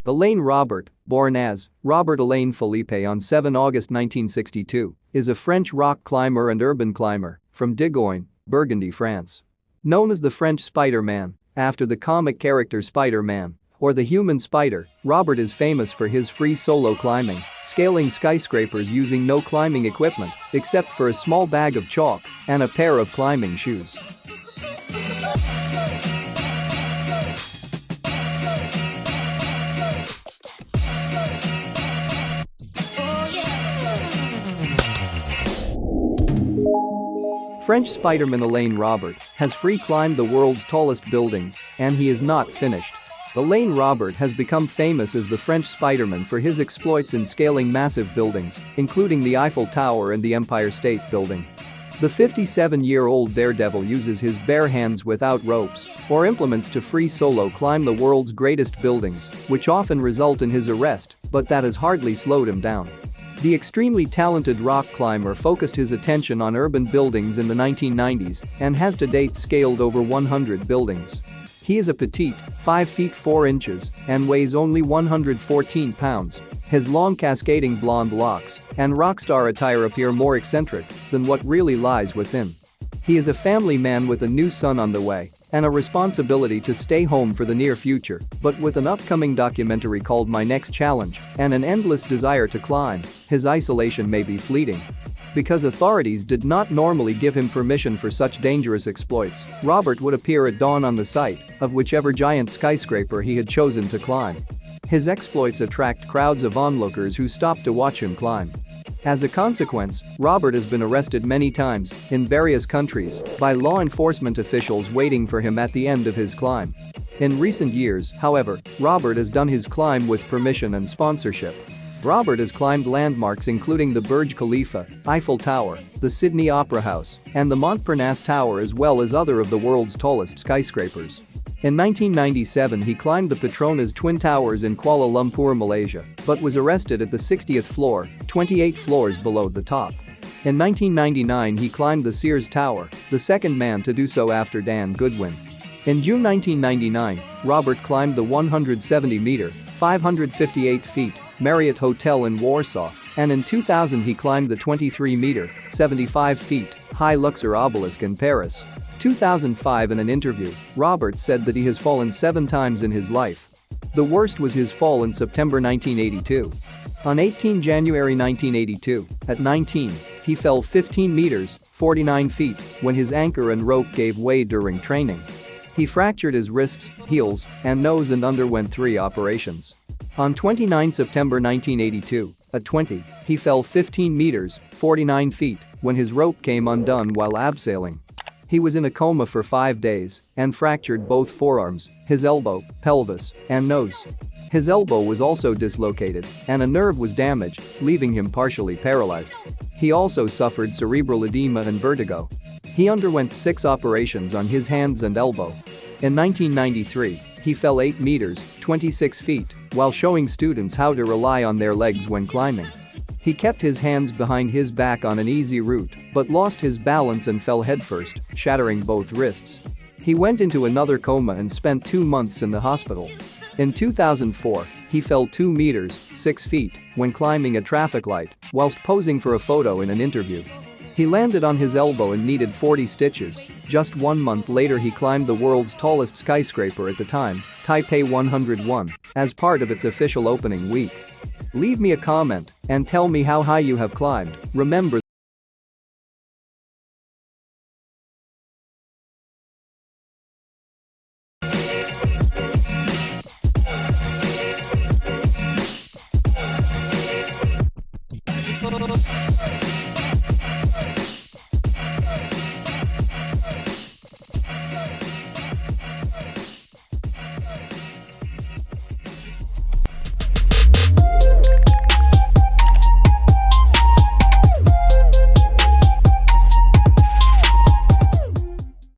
Alain Robert, born as Robert Alain Philippe on 7 August 1962, is a French rock climber and urban climber from Digoin, Burgundy, France. Known as the French Spiderman, after the comic character Spider-Man, or the human spider, Robert is famous for his free solo climbing, scaling skyscrapers using no climbing equipment except for a small bag of chalk and a pair of climbing shoes. French Spiderman Alain Robert has free climbed the world's tallest buildings, and he is not finished. Alain Robert has become famous as the French Spiderman for his exploits in scaling massive buildings, including the Eiffel Tower and the Empire State Building. The 57-year-old daredevil uses his bare hands without ropes or implements to free solo climb the world's greatest buildings, which often result in his arrest, but that has hardly slowed him down. The extremely talented rock climber focused his attention on urban buildings in the 1990s and has to date scaled over 100 buildings. He is a petite, 5 feet 4 inches, and weighs only 114 pounds. His long cascading blonde locks and rock star attire appear more eccentric than what really lies within. He is a family man with a new son on the way and a responsibility to stay home for the near future, but with an upcoming documentary called My Next Challenge and an endless desire to climb, his isolation may be fleeting. Because authorities did not normally give him permission for such dangerous exploits, Robert would appear at dawn on the site of whichever giant skyscraper he had chosen to climb. His exploits attract crowds of onlookers who stop to watch him climb. As a consequence, Robert has been arrested many times in various countries by law enforcement officials waiting for him at the end of his climb. In recent years, however, Robert has done his climb with permission and sponsorship. Robert has climbed landmarks including the Burj Khalifa, Eiffel Tower, the Sydney Opera House, and the Montparnasse Tower, as well as other of the world's tallest skyscrapers. In 1997 he climbed the Petronas Twin Towers in Kuala Lumpur, Malaysia, but was arrested at the 60th floor, 28 floors below the top. In 1999 he climbed the Sears Tower, the second man to do so after Dan Goodwin. In June 1999, Robert climbed the 170-meter, 558 feet, Marriott Hotel in Warsaw, and in 2000 he climbed the 23-meter, 75 feet, high Luxor obelisk in Paris. 2005. In an interview, Robert said that he has fallen 7 times in his life. The worst was his fall in September 1982. On 18 January 1982, at 19, he fell 15 meters, 49 feet, when his anchor and rope gave way during training. He fractured his wrists, heels, and nose and underwent 3 operations. On 29 September 1982, at 20, he fell 15 meters, 49 feet, when his rope came undone while abseiling. He was in a coma for 5 days and fractured both forearms, his elbow, pelvis, and nose. His elbow was also dislocated and a nerve was damaged, leaving him partially paralyzed. He also suffered cerebral edema and vertigo. He underwent 6 operations on his hands and elbow. In 1993, he fell 8 meters, 26 feet, while showing students how to rely on their legs when climbing. He kept his hands behind his back on an easy route, but lost his balance and fell headfirst, shattering both wrists. He went into another coma and spent 2 months in the hospital. In 2004, he fell 2 meters, 6 feet, when climbing a traffic light, whilst posing for a photo in an interview. He landed on his elbow and needed 40 stitches. Just 1 month later he climbed the world's tallest skyscraper at the time, Taipei 101, as part of its official opening week. Leave me a comment and tell me how high you have climbed. Remember